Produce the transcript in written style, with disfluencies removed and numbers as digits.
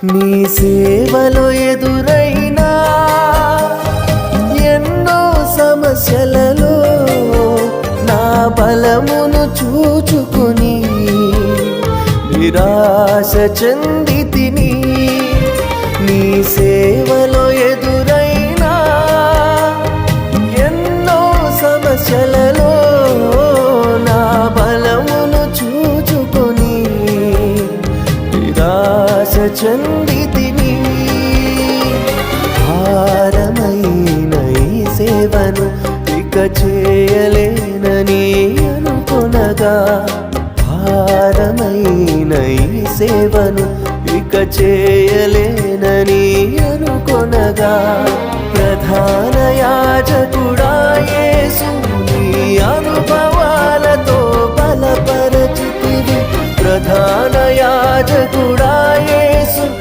నీ సేవలో ఎదురైనా ఎన్నో సమస్యలలో నా బలమును చూచుకుని నిరాశ చెందితిని. నీ సేవలో ఎదురైనా ఎన్నో సమస్యలలో నా బలమును చూచుకొని నిరాశ చెందితిని. భారమైన ఈ సేవను ఇక చేయలేనని అనుకొనగా, భారమైన ఈ సేవను ఇక చేయలేనని అనుకొనగా, ప్రధాన యాజకుడా యేసు నీ అనుభవాలతో బలపరచుతివి. ప్రధాన యాజకుడా యేసు